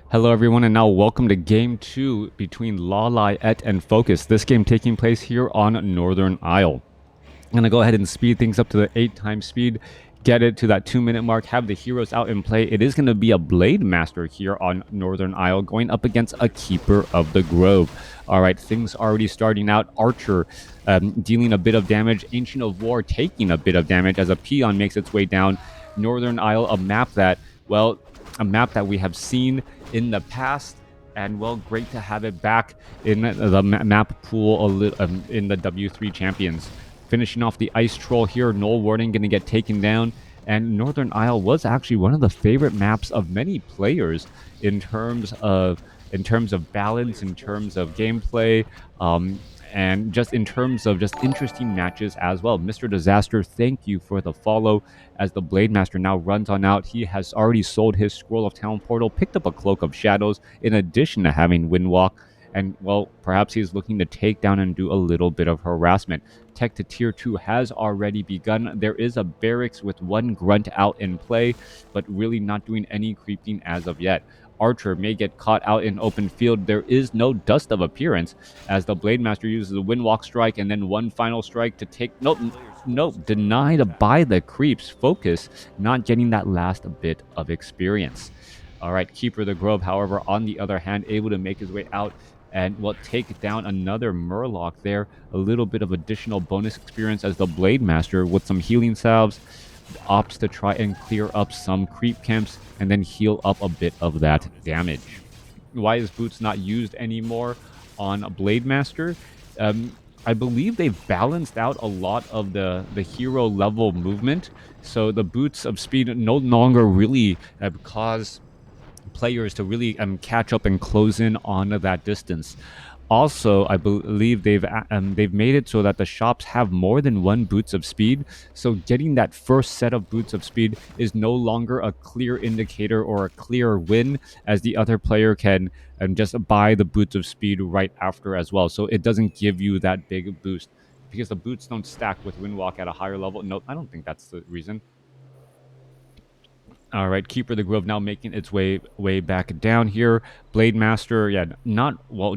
Hello everyone, and now welcome to Game 2 between LawLiet and FoCuS. This game taking place here on Northern Isle. I'm going to go ahead and speed things up to the 8 times speed, get it to that 2-minute mark, have the heroes out in play. It is going to be a Blade Master here on Northern Isle going up against a Keeper of the Grove. Alright, things already starting out. Archer dealing a bit of damage. Ancient of War taking a bit of damage as a Peon makes its way down. Northern Isle, a map that we have seen in the past, and well, great to have it back in the map pool in the W3Champions. Finishing off the Ice Troll here, Null Warning going to get taken down, and Northern Isle was actually one of the favorite maps of many players in terms of balance, in terms of gameplay, and just in terms of just interesting matches as well. Mr. Disaster, thank you for the follow. As the Blade Master now runs on out, he has already sold his Scroll of Town Portal, picked up a Cloak of Shadows, in addition to having Windwalk. And, well, perhaps he's looking to take down and do a little bit of harassment. Tech to Tier 2 has already begun. There is a Barracks with one Grunt out in play, but really not doing any creeping as of yet. Archer may get caught out in open field. There is no Dust of Appearance, as the Blade Master uses a Windwalk strike and then one final strike to take... Nope, denied by the creeps. FoCuS not getting that last bit of experience. Alright, Keeper of the Grove, however, on the other hand, able to make his way out and will take down another Murloc there. A little bit of additional bonus experience as the Blade Master, with some healing salves, opts to try and clear up some creep camps and then heal up a bit of that damage. Why is Boots not used anymore on Blade Master? I believe they've balanced out a lot of the hero level movement, so the Boots of Speed no longer really cause players to really catch up and close in on that distance. Also, I believe they've made it so that the shops have more than one Boots of Speed, so getting that first set of Boots of Speed is no longer a clear indicator or a clear win, as the other player can just buy the Boots of Speed right after as well, so it doesn't give you that big boost. Because the boots don't stack with Windwalk at a higher level. No, I don't think that's the reason. All right, Keeper of the Grove now making its way back down here. Blade Master, yeah,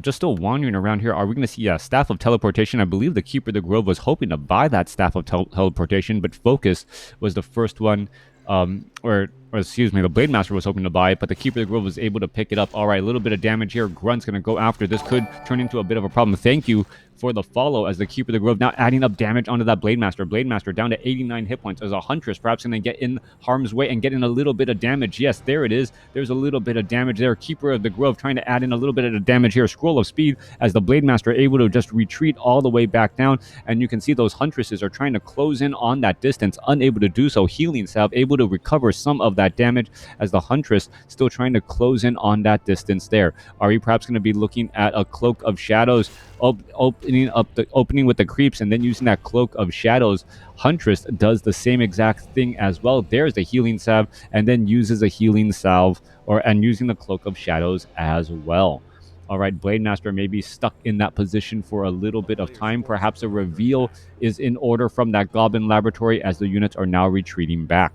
just still wandering around here. Are we going to see a Staff of Teleportation? I believe the Keeper of the Grove was hoping to buy that Staff of Teleportation, but FoCuS was the first one, or excuse me, the Blade Master was hoping to buy it, but the Keeper of the Grove was able to pick it up. All right, a little bit of damage here. Grunt's going to go after. This could turn into a bit of a problem. Thank you for the follow, as the Keeper of the Grove now adding up damage onto that Blade Master. Blade Master down to 89 hit points as a Huntress, perhaps going to get in harm's way and get in a little bit of damage. Yes, there it is. There's a little bit of damage there. Keeper of the Grove trying to add in a little bit of damage here. Scroll of Speed, as the Blade Master able to just retreat all the way back down, and you can see those Huntresses are trying to close in on that distance, unable to do so. Healing Salve able to recover some of that damage, as the Huntress still trying to close in on that distance there. Are we perhaps going to be looking at a Cloak of Shadows, opening with the creeps and then using that Cloak of Shadows? Huntress does the same exact thing as well. There's the healing salve, and then uses a healing salve and using the Cloak of Shadows as well. All right, Blade Master may be stuck in that position for a little bit of time. Perhaps a reveal is in order from that Goblin Laboratory, as the units are now retreating back.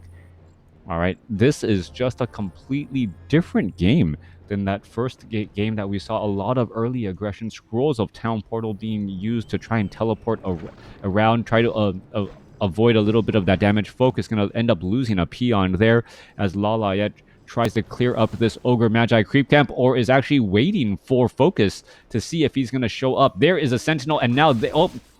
All right, this is just a completely different game than that first game that we saw a lot of early aggression. Scrolls of Town Portal being used to try and teleport around, try to avoid a little bit of that damage. FoCuS going to end up losing a Peon there, as LawLiet tries to clear up this Ogre Magi creep camp, or is actually waiting for FoCuS to see if he's going to show up. There is a Sentinel, and now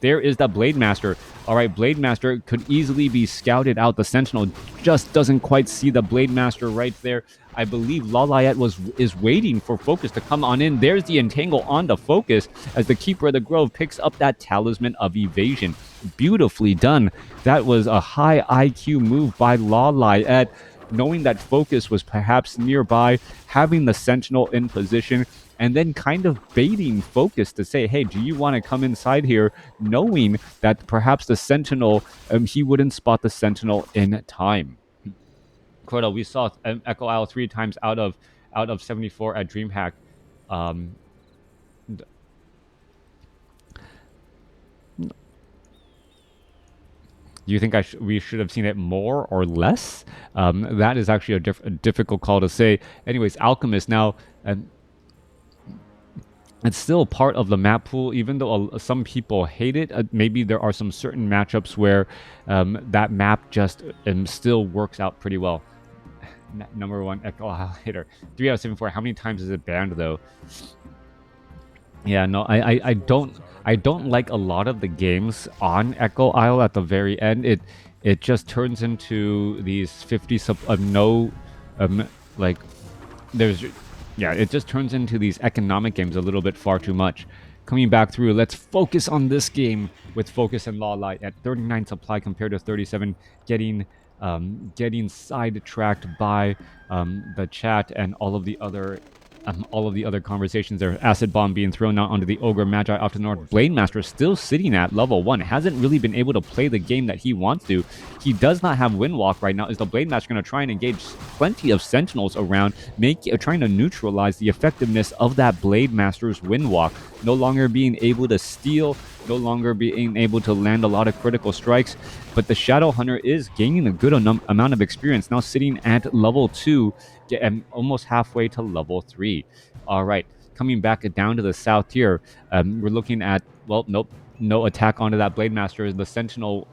there is the Blade Master. All right, Blade Master could easily be scouted out. The Sentinel just doesn't quite see the Blade Master right there. I believe LawLiet is waiting for FoCuS to come on in. There's the Entangle on the FoCuS, as the Keeper of the Grove picks up that Talisman of Evasion. Beautifully done. That was a high IQ move by LawLiet, knowing that FoCuS was perhaps nearby, having the Sentinel in position, and then kind of baiting FoCuS to say, hey, do you want to come inside here, knowing that perhaps the Sentinel, he wouldn't spot the Sentinel in time. Crota, we saw Echo Isle 3 times out of 74 at DreamHack. Do you think we should have seen it more or less? That is actually a difficult call to say. Anyways, Alchemist now. It's still part of the map pool, even though some people hate it. Maybe there are some certain matchups where that map just still works out pretty well. Number one Echo hitter, 3 out of 74. How many times is it banned though? Yeah, no, I don't like a lot of the games on Echo Isle at the very end. It just turns into these 50 no, like there's yeah, it just turns into these economic games a little bit far too much. Coming back through, let's focus on this game with FoCuS and LawLiet at 39 supply compared to 37, getting sidetracked by the chat and all of the other conversations there. Acid Bomb being thrown out onto the Ogre Magi off to the north. Blademaster still sitting at level 1. Hasn't really been able to play the game that he wants to. He does not have Windwalk right now. Is the Blademaster going to try and engage plenty of Sentinels around, trying to neutralize the effectiveness of that Blademaster's Windwalk? No longer being able to steal, no longer being able to land a lot of critical strikes. But the Shadow Hunter is gaining a good amount of experience, now sitting at level 2 and almost halfway to level 3. All right, coming back down to the south here, we're looking at, well, nope, no attack onto that Blademaster. The Sentinel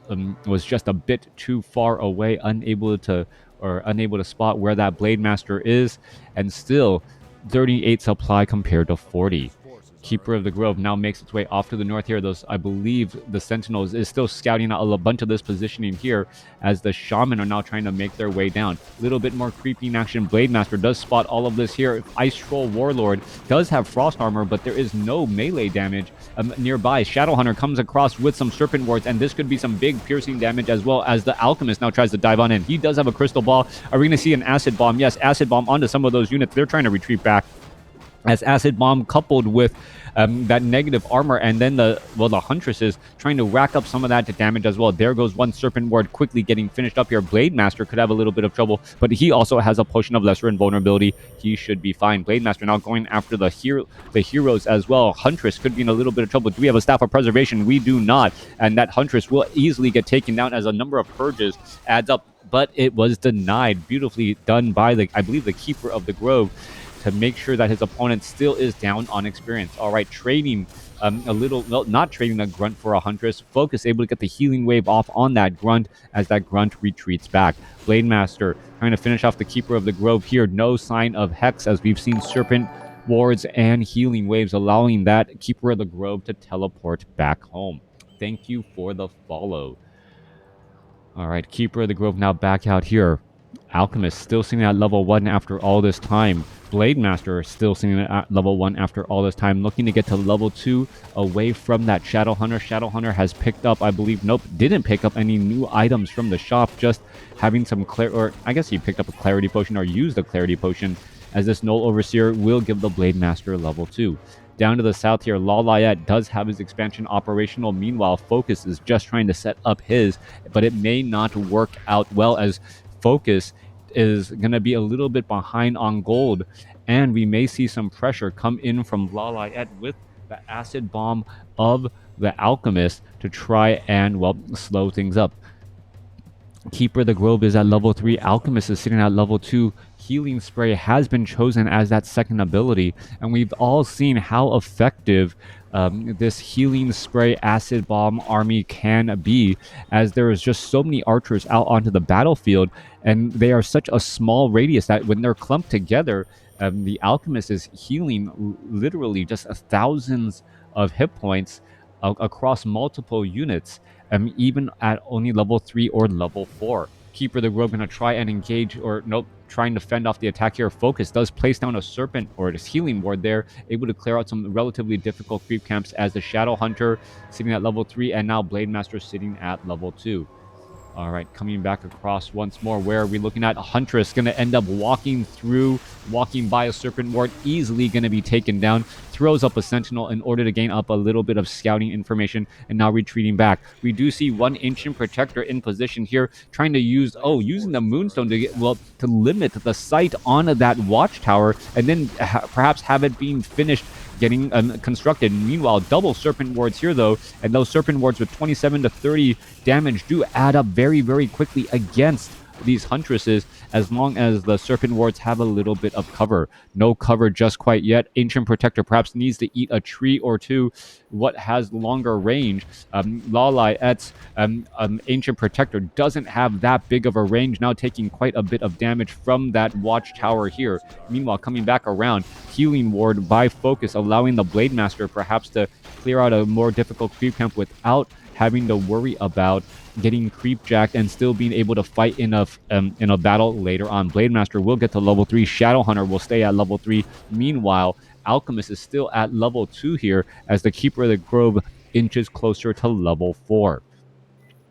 was just a bit too far away, unable to spot where that Blademaster is, and still 38 supply compared to 40. Keeper of the Grove now makes its way off to the north here. I believe the Sentinels is still scouting out a bunch of this positioning here as the Shaman are now trying to make their way down. A little bit more creeping action. Blademaster does spot all of this here. Ice Troll Warlord does have Frost Armor, but there is no melee damage nearby. Shadow Hunter comes across with some Serpent Wards, and this could be some big piercing damage, as well as the Alchemist now tries to dive on in. He does have a Crystal Ball. Are we going to see an Acid Bomb? Yes, Acid Bomb onto some of those units. They're trying to retreat back, as Acid Bomb coupled with that negative armor, and then the Huntress is trying to rack up some of that to damage as well. There goes one Serpent Ward quickly getting finished up here. Blademaster could have a little bit of trouble, but he also has a Potion of Lesser Invulnerability. He should be fine. Blademaster now going after the heroes as well. Huntress could be in a little bit of trouble. Do we have a Staff of Preservation? We do not, and that Huntress will easily get taken down as a number of purges adds up, but it was denied. Beautifully done by I believe the Keeper of the Grove, to make sure that his opponent still is down on experience. All right, trading not trading a Grunt for a Huntress. FoCuS able to get the healing wave off on that Grunt as that Grunt retreats back. Blademaster trying to finish off the Keeper of the Grove here. No sign of Hex, as we've seen Serpent Wards and healing waves, allowing that Keeper of the Grove to teleport back home. Thank you for the follow. All right, Keeper of the Grove now back out here. Alchemist still sitting at level 1 after all this time. Blademaster still sitting at level 1 after all this time, looking to get to level 2 away from that Shadow Hunter. Shadow Hunter has picked up, I believe, nope, didn't pick up any new items from the shop, just having some or I guess he picked up a Clarity Potion or used a Clarity Potion, as this Null Overseer will give the Blademaster level 2. Down to the south here, LawLiet does have his expansion operational. Meanwhile, FoCuS is just trying to set up his, but it may not work out well, as FoCuS is going to be a little bit behind on gold, and we may see some pressure come in from LawLiet with the Acid Bomb of the Alchemist to try and, well, slow things up. Keeper of the Grove is at level 3. Alchemist is sitting at level 2. Healing Spray has been chosen as that second ability, and we've all seen how effective this Healing Spray Acid Bomb army can be, as there is just so many archers out onto the battlefield, and they are such a small radius that when they're clumped together, the Alchemist is healing literally just thousands of hit points across multiple units, even at only level 3 or level 4. Keeper of the Grove going to try and engage, or nope, trying to fend off the attack here. FoCuS does place down a Serpent or a healing ward there, able to clear out some relatively difficult creep camps, as the Shadow Hunter sitting at level 3 and now Blademaster sitting at level 2. All right, coming back across once more. Where are we looking at? Huntress going to end up walking by a Serpent Ward, easily going to be taken down. throws up a sentinel in order to gain up a little bit of scouting information, and now retreating back. We do see one Ancient Protector in position here, trying to using the Moonstone to to limit the sight on that watchtower, and then perhaps have it being finished getting constructed. Meanwhile, double Serpent Wards here though, and those Serpent Wards with 27 to 30 damage do add up very, very quickly against these Huntresses, as long as the Serpent Wards have a little bit of cover. No cover just quite yet. Ancient Protector perhaps needs to eat a tree or two. What has longer range? LawLiet's Ancient Protector doesn't have that big of a range, now taking quite a bit of damage from that watchtower here. Meanwhile, coming back around, Healing Ward by FoCuS, allowing the Blade Master perhaps to clear out a more difficult creep camp without having to worry about getting creep jacked and still being able to fight in a battle later on. Blade Master will get to level 3. Shadowhunter will stay at level 3. Meanwhile, Alchemist is still at level 2 here as the Keeper of the Grove inches closer to level 4.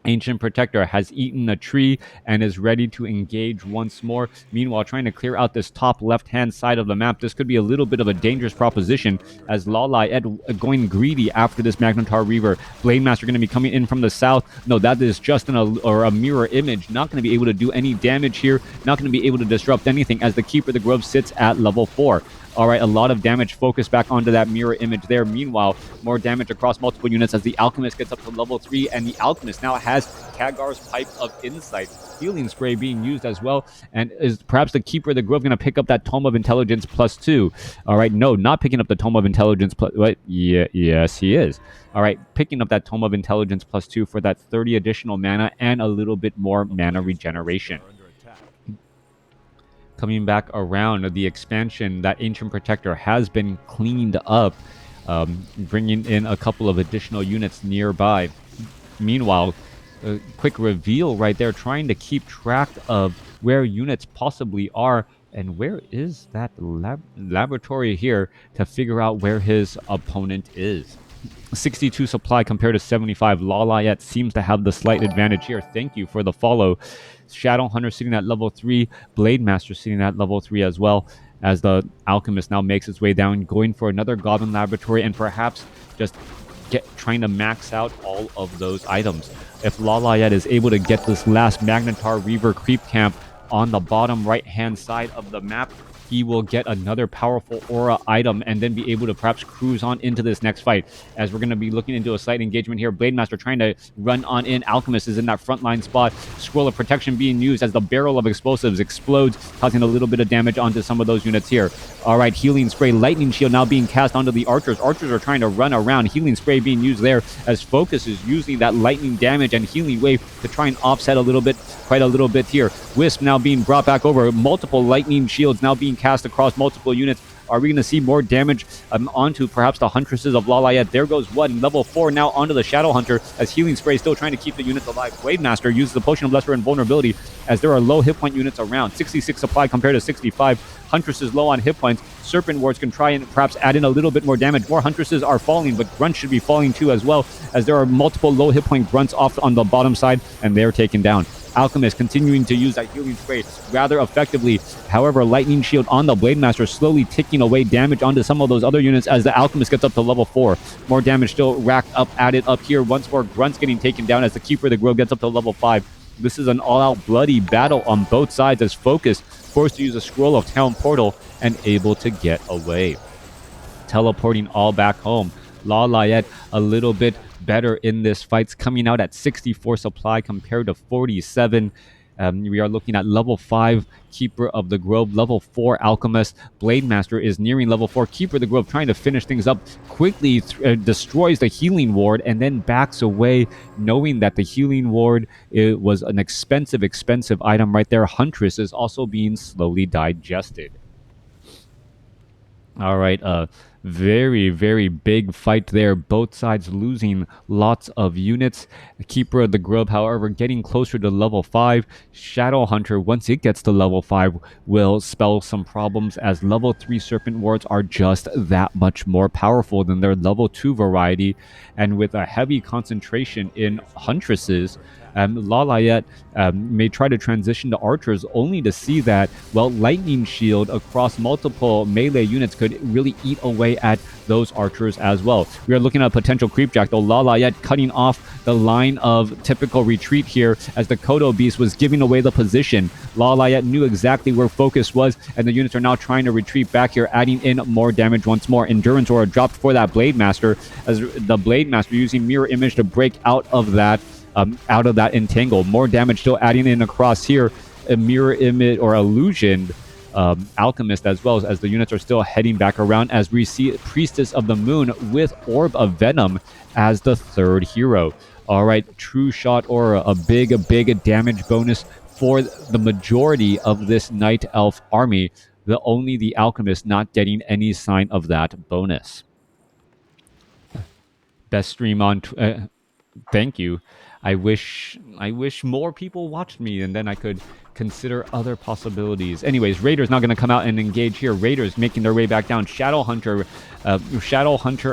Ancient Protector has eaten a tree and is ready to engage once more. Meanwhile, trying to clear out this top left-hand side of the map. This could be a little bit of a dangerous proposition as LawLiet going greedy after this Magnetar Reaver. Blade Master going to be coming in from the south. No, that is just a mirror image. Not going to be able to do any damage here. Not going to be able to disrupt anything as the Keeper of the Grove sits at level 4. All right, a lot of damage focused back onto that mirror image there. Meanwhile, more damage across multiple units as the Alchemist gets up to level 3, and the Alchemist now has Kagar's Pipe of Insight. Healing Spray being used as well, and is perhaps the Keeper of the Grove going to pick up that Tome of Intelligence +2? All right, no, not picking up the Tome of Intelligence plus... What? Yeah, yes, he is. All right, picking up that Tome of Intelligence +2 for that 30 additional mana and a little bit more mana regeneration. Coming back around, the expansion, that Ancient Protector has been cleaned up, bringing in a couple of additional units nearby. Meanwhile, a quick reveal right there, trying to keep track of where units possibly are, and where is that laboratory here to figure out where his opponent is. 62 supply compared to 75. LawLiet seems to have the slight advantage here. Thank you for the follow. Shadowhunter sitting at level 3. Blade Master sitting at level 3 as well, as the Alchemist now makes its way down, going for another Goblin Laboratory and perhaps just trying to max out all of those items. If LawLiet is able to get this last Magnetar Reaver creep camp on the bottom right-hand side of the map, he will get another powerful aura item and then be able to perhaps cruise on into this next fight. As we're going to be looking into a slight engagement here, Blade Master trying to run on in. Alchemist is in that frontline spot. Scroll of Protection being used as the barrel of explosives explodes, causing a little bit of damage onto some of those units here. All right, Healing Spray, Lightning Shield now being cast onto the Archers. Archers are trying to run around. Healing Spray being used there as FoCuS is using that lightning damage and healing wave to try and offset quite a little bit here. Wisp now being brought back over. Multiple lightning shields now being cast across multiple units. Are we going to see more damage onto perhaps the Huntresses of LawLiet? There goes one. Level 4 now onto the Shadowhunter as Healing Spray still trying to keep the units alive. Blade Master uses the Potion of Lesser Invulnerability as there are low hit point units around. 66 supply compared to 65. Huntresses low on hit points. Serpent Wards can try and perhaps add in a little bit more damage. More Huntresses are falling, but Grunts should be falling too as well, as there are multiple low hit point Grunts off on the bottom side, and they're taken down. Alchemist continuing to use that Healing Spray rather effectively. However, Lightning Shield on the Blade Master slowly ticking away damage onto some of those other units as the Alchemist gets up to level 4. More damage still racked up, added up here. Once more, Grunts getting taken down as the Keeper of the Grove gets up to level 5. This is an all-out bloody battle on both sides as FoCuS forced to use a Scroll of Town Portal and able to get away. Teleporting all back home. LawLiet a little bit better in this fight, coming out at 64 supply compared to 47. We are looking at level 5 Keeper of the Grove, level 4 Alchemist. Blade Master is nearing level 4. Keeper of the Grove trying to finish things up, quickly destroys the Healing Ward and then backs away, knowing that the Healing Ward was an expensive item right there. Huntress is also being slowly digested. All right, very, very big fight there. Both sides losing lots of units. The Keeper of the Grove, however, getting closer to level 5. Shadowhunter, once it gets to level 5, will spell some problems as level 3 Serpent Wards are just that much more powerful than their level 2 variety. And with a heavy concentration in Huntresses, LawLiet may try to transition to archers, only to see that, well, lightning shield across multiple melee units could really eat away at those archers as well. We are looking at a potential creepjack, though. LawLiet cutting off the line of typical retreat here as the Kodo Beast was giving away the position. LawLiet knew exactly where FoCuS was, and the units are now trying to retreat back here, adding in more damage once more. Endurance Aura dropped for that Blade Master, as the Blade Master using Mirror Image to break out of that entangle. More damage still adding in across here. A Mirror Image or Illusion Alchemist as well, as the units are still heading back around, as we see Priestess of the Moon with Orb of Venom as the third hero. All right, True Shot Aura, a big damage bonus for the majority of this Night Elf army. Only the Alchemist not getting any sign of that bonus. Best stream on... thank you. I wish more people watched me, and then I could consider other possibilities. Anyways, Raiders not going to come out and engage here. Raiders making their way back down. Shadowhunter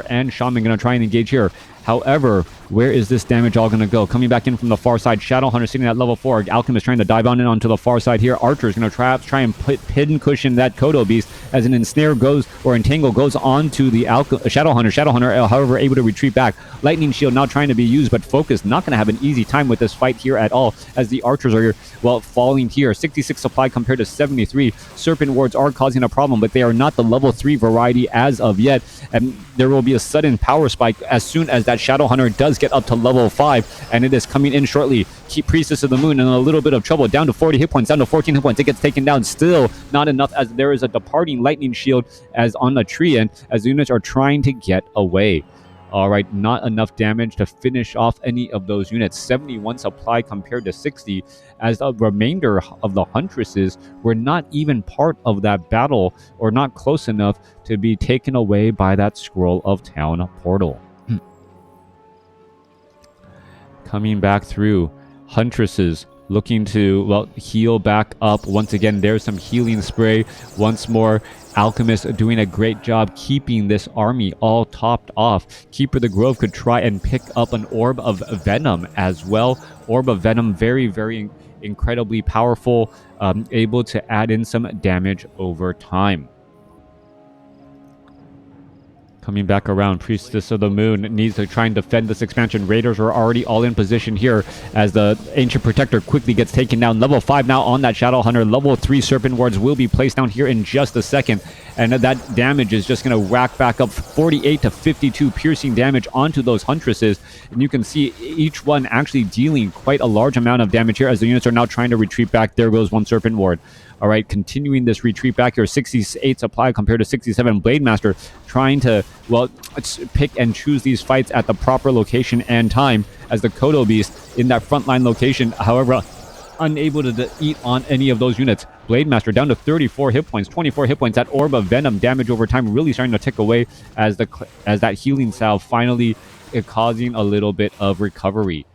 and Shaman going to try and engage here. However, where is this damage all going to go? Coming back in from the far side. Shadowhunter sitting at level 4. Alchemist trying to dive on in onto the far side here. Archer's going to try and pin cushion that Kodo Beast as an ensnare goes, or entangle goes onto the Shadowhunter. Shadowhunter, however, able to retreat back. Lightning Shield now trying to be used, but FoCuS not going to have an easy time with this fight here at all, as the Archers are, well, falling here. 66 supply compared to 73. Serpent Wards are causing a problem, but they are not the level 3 variety as of yet, and there will be a sudden power spike as soon as that Shadowhunter does get up to level 5, and it is coming in shortly. Keep Priestess of the Moon in a little bit of trouble, down to 40 hit points, down to 14 hit points. It gets taken down, still not enough, as there is a departing Lightning Shield as on a tree end, as the units are trying to get away. All right, not enough damage to finish off any of those units. 71 supply compared to 60, as the remainder of the Huntresses were not even part of that battle, or not close enough to be taken away by that Scroll of Town portal. Coming back through, Huntresses looking to, well, heal back up. Once again, there's some healing spray. Once more, Alchemist doing a great job keeping this army all topped off. Keeper the Grove could try and pick up an Orb of Venom as well. Orb of Venom, very incredibly powerful, able to add in some damage over time. Coming back around, Priestess of the Moon needs to try and defend this expansion. Raiders are already all in position here, as the Ancient Protector quickly gets taken down. Level 5 now on that Shadowhunter. Level 3 Serpent Wards will be placed down here in just a second, and that damage is just going to rack back up 48 to 52 piercing damage onto those Huntresses, and you can see each one actually dealing quite a large amount of damage here, as the units are now trying to retreat back. There goes one Serpent Ward. All right, continuing this retreat back here, 68 supply compared to 67. Blade Master trying to, well, pick and choose these fights at the proper location and time, as the Kodo Beast in that frontline location, however, unable to eat on any of those units. Blade Master down to 34 hit points, 24 hit points. That Orb of Venom damage over time really starting to tick away, as that healing salve finally causing a little bit of recovery.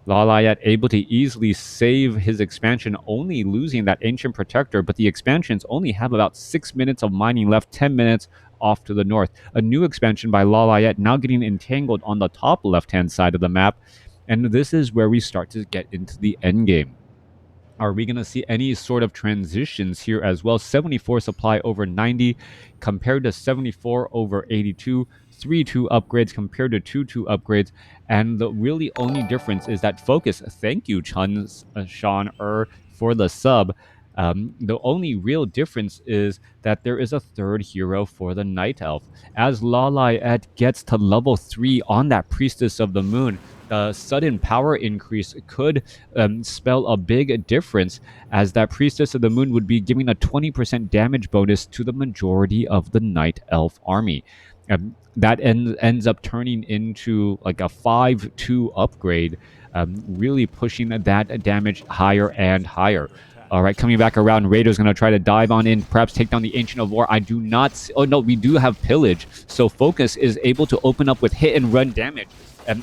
LawLiet able to easily save his expansion, only losing that Ancient Protector, but the expansions only have about 6 minutes of mining left, 10 minutes off to the north. A new expansion by LawLiet now getting entangled on the top left-hand side of the map, and this is where we start to get into the end game. Are we going to see any sort of transitions here as well? 74 supply over 90 compared to 74 over 82. 3-2 upgrades compared to 2-2 upgrades, and the really only difference is that FoCuS. Thank you, Sean for the sub. The only real difference is that there is a third hero for the Night Elf. As LawLiet gets to level 3 on that Priestess of the Moon, the sudden power increase could spell a big difference, as that Priestess of the Moon would be giving a 20% damage bonus to the majority of the Night Elf army. That ends up turning into like a 5-2 upgrade, really pushing that damage higher and higher. All right, coming back around, Raiders going to try to dive on in, perhaps take down the Ancient of War. I do not... Oh, no, we do have Pillage. So FoCuS is able to open up with hit and run damage.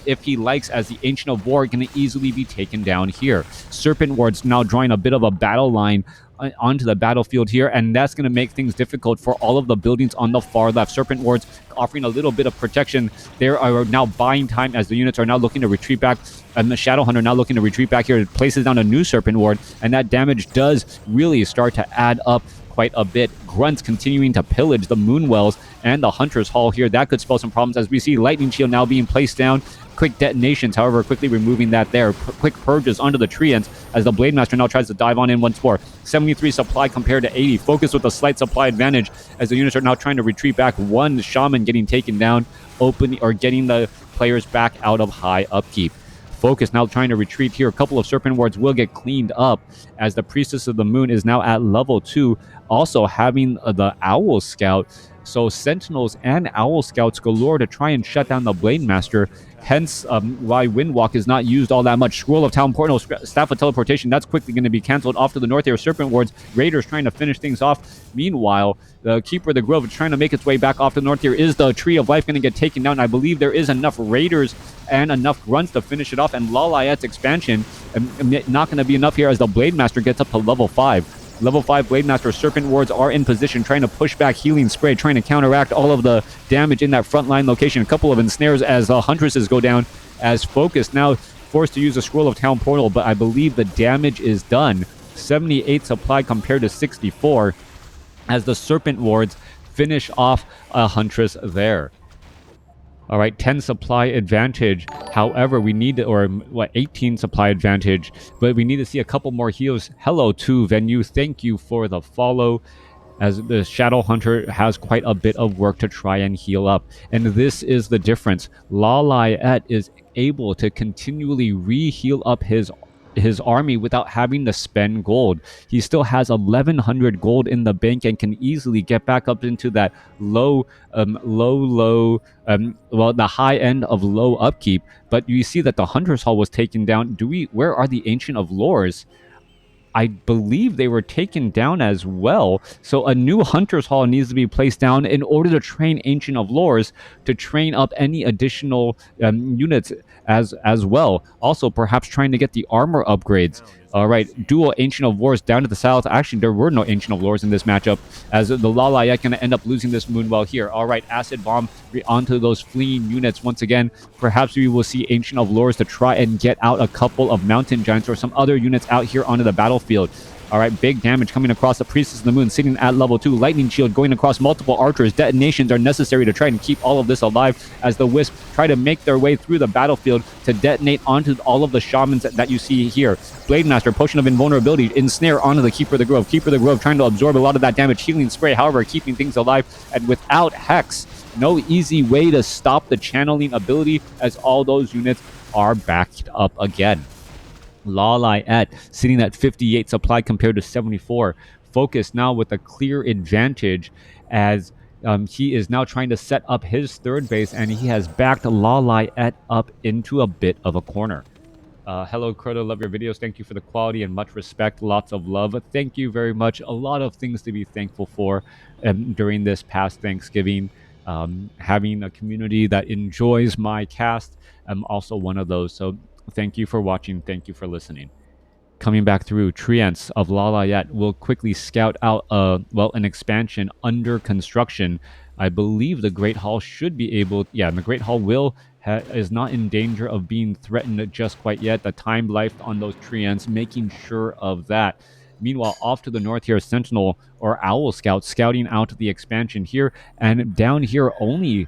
if he likes, as the Ancient of War can easily be taken down here. Serpent Wards now drawing a bit of a battle line onto the battlefield here, and that's going to make things difficult for all of the buildings on the far left. Serpent Wards offering a little bit of protection. They are now buying time as the units are now looking to retreat back, and the Shadow Hunter now looking to retreat back here. It places down a new Serpent Ward, and that damage does really start to add up quite a bit. Grunts continuing to pillage the Moonwells and the Hunter's Hall here. That could spell some problems as we see Lightning Shield now being placed down. Quick detonations, however, quickly removing that there. Quick purges onto the Treants as the Blade Master now tries to dive on in once more. 73 supply compared to 80. FoCuS with a slight supply advantage as the units are now trying to retreat back. One Shaman getting taken down, opening or getting the players back out of high upkeep. FoCuS now trying to retreat here. A couple of Serpent Wards will get cleaned up as the Priestess of the Moon is now at level 2. Also having the Owl Scout. So Sentinels and Owl Scouts galore to try and shut down the Blade Master. Hence why Windwalk is not used all that much. Scroll of Town Portal, Staff of Teleportation, that's quickly going to be cancelled off to the north here. Serpent Wards, Raiders trying to finish things off. Meanwhile, the Keeper of the Grove is trying to make its way back off to the north here. Is the Tree of Life going to get taken down? I believe there is enough Raiders and enough Grunts to finish it off. And LawLiet's expansion not going to be enough here as the Blade Master gets up to level 5. Level 5 Blade Master Serpent Wards are in position, trying to push back Healing Spray, trying to counteract all of the damage in that frontline location. A couple of ensnares as Huntresses go down, as FoCuS now forced to use a Scroll of Town Portal, but I believe the damage is done. 78 supply compared to 64, as the Serpent Wards finish off a Huntress there. All right, 10 supply advantage. However, we need to, or what, 18 supply advantage, but we need to see a couple more heals. Hello to Venue. Thank you for the follow, as the Shadow Hunter has quite a bit of work to try and heal up. And this is the difference. LawLiet is able to continually re-heal up his army without having to spend gold. He still has 1100 gold in the bank and can easily get back up into that the high end of low upkeep. But you see that the Hunter's Hall was taken down. Where are the Ancient of Lores? I believe they were taken down as well. So a new Hunter's Hall needs to be placed down in order to train Ancient of Lores to train up any additional units as well. Also, perhaps trying to get the armor upgrades. All right, dual Ancient of Lores down to the south. Actually, there were no Ancient of Lores in this matchup, as the LawLiet going to end up losing this Moonwell here. All right, Acid Bomb onto those fleeing units once again. Perhaps we will see Ancient of Lores to try and get out a couple of Mountain Giants or some other units out here onto the battlefield. All right, big damage coming across the Priestess of the Moon, sitting at level 2. Lightning Shield going across multiple archers. Detonations are necessary to try and keep all of this alive as the Wisp try to make their way through the battlefield to detonate onto all of the Shamans that you see here. Blade Master, Potion of Invulnerability, ensnare onto the Keeper of the Grove. Keeper of the Grove trying to absorb a lot of that damage. Healing Spray, however, keeping things alive. And without Hex, no easy way to stop the channeling ability, as all those units are backed up again. LawLiet sitting at 58 supply compared to 74. FoCuS now with a clear advantage, as he is now trying to set up his third base, and he has backed LawLiet up into a bit of a corner. Hello, Crota. Love your videos. Thank you for the quality and much respect. Lots of love. Thank you very much. A lot of things to be thankful for during this past Thanksgiving. Having a community that enjoys my cast, I'm also one of those. So thank you for watching. Thank you for listening. Coming back through, Treants of LawLiet will quickly scout out an expansion under construction. I believe the Great Hall should be able... Yeah, the Great Hall is not in danger of being threatened just quite yet. The time life on those Treants, making sure of that. Meanwhile, off to the north here, Sentinel or Owl Scout scouting out the expansion here. And down here, only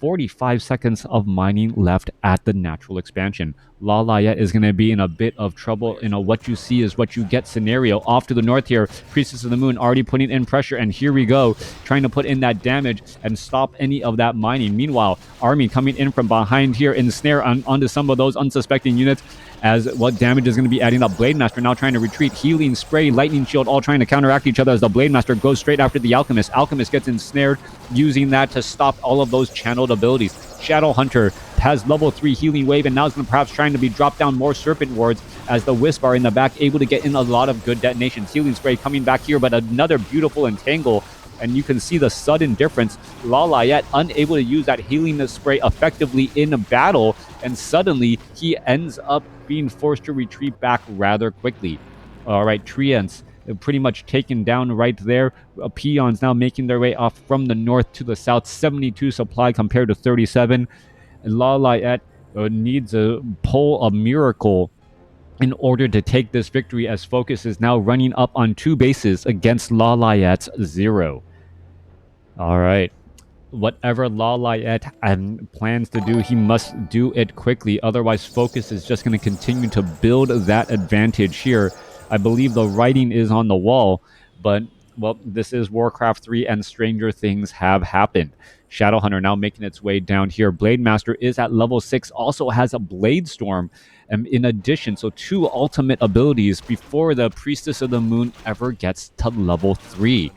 45 seconds of mining left at the natural expansion. LawLiet is going to be in a bit of trouble in a what you see is what you get scenario. Off to the north here, Priestess of the Moon already putting in pressure, and here we go, trying to put in that damage and stop any of that mining. Meanwhile, Army coming in from behind here, ensnare onto some of those unsuspecting units, as what damage is going to be adding up. Blade Master now trying to retreat. Healing Spray, Lightning Shield, all trying to counteract each other as the Blade Master goes straight after the Alchemist. Alchemist gets ensnared, using that to stop all of those channeled abilities. Shadow Hunter has level 3 Healing Wave, and now is going to perhaps trying to be drop down more Serpent Wards, as the Wisp are in the back, able to get in a lot of good detonations. Healing Spray coming back here, but another beautiful Entangle and you can see the sudden difference. LawLiet unable to use that healing spray effectively in battle, and suddenly he ends up being forced to retreat back rather quickly. All right, Treants pretty much taken down right there. Peons now making their way off from the north to the south. 72 supply compared to 37. LawLiet needs to pull a miracle in order to take this victory, as FoCuS is now running up on 2 bases against LawLiet's 0. All right. Whatever LawLiet plans to do, he must do it quickly. Otherwise, FoCuS is just going to continue to build that advantage here. I believe the writing is on the wall, but, well, this is Warcraft 3 and stranger things have happened. Shadowhunter now making its way down here. Blademaster is at level 6, also has a Blade Storm in addition. So 2 ultimate abilities before the Priestess of the Moon ever gets to level 3.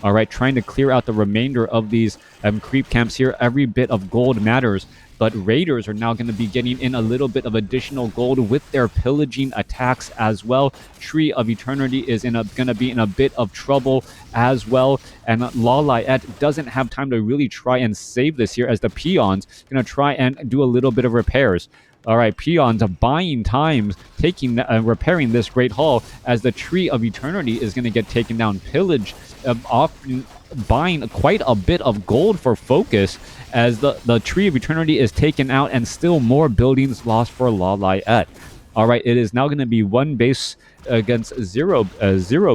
All right, trying to clear out the remainder of these creep camps here. Every bit of gold matters, but Raiders are now going to be getting in a little bit of additional gold with their pillaging attacks as well. Tree of Eternity is going to be in a bit of trouble as well, and LawLiet doesn't have time to really try and save this here, as the Peons going to try and do a little bit of repairs. All right, Peons buying time, repairing this Great Hall, as the Tree of Eternity is going to get taken down. Pillage often buying quite a bit of gold for FoCuS, as the Tree of Eternity is taken out, and still more buildings lost for LawLiet. All right, it is now going to be 1 base against 0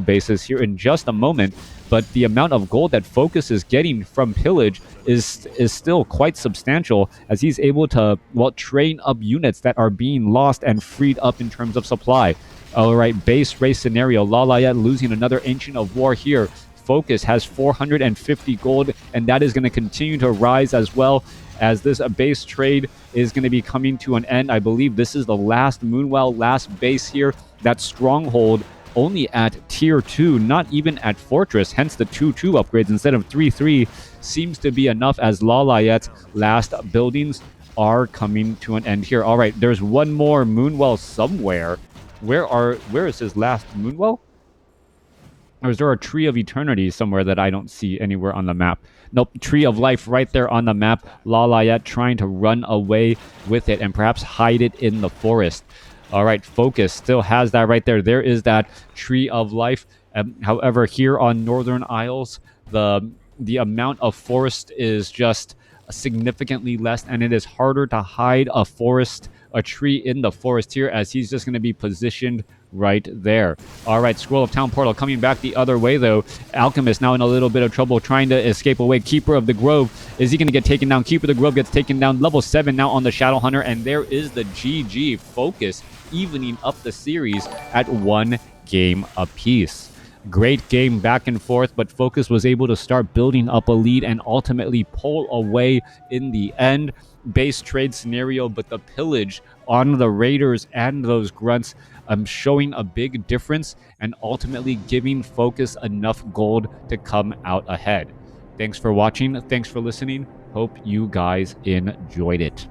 bases here in just a moment, but the amount of gold that FoCuS is getting from Pillage is still quite substantial, as he's able to, well, train up units that are being lost and freed up in terms of supply. All right, base race scenario. LawLiet losing another Ancient of War here. FoCuS has 450 gold, and that is going to continue to rise as well, as this base trade is going to be coming to an end. I believe this is the last Moonwell, last base here. That Stronghold only at tier 2, not even at Fortress, hence the 2-2 upgrades instead of 3-3 seems to be enough, as LawLiet's last buildings are coming to an end here. All right, there's one more Moonwell somewhere. Where is his last Moonwell? Or is there a Tree of Eternity somewhere that I don't see anywhere on the map? Nope, Tree of Life right there on the map. LawLiet trying to run away with it and perhaps hide it in the forest. All right, FoCuS still has that right there. There is that Tree of Life. However, here on Northern Isles, the amount of forest is just significantly less, and it is harder to hide a tree in the forest here, as he's just going to be positioned right there. All right, Scroll of Town Portal coming back the other way, though. Alchemist now in a little bit of trouble trying to escape away. Keeper of the Grove, is he going to get taken down? Keeper of the Grove gets taken down. Level 7 now on the Shadowhunter, and there is the GG. FoCuS evening up the series at 1 game apiece. Great game back and forth, but FoCuS was able to start building up a lead and ultimately pull away in the end. Base trade scenario, but the pillage on the Raiders and those grunts showing a big difference and ultimately giving FoCuS enough gold to come out ahead. Thanks for watching. Thanks for listening. Hope you guys enjoyed it.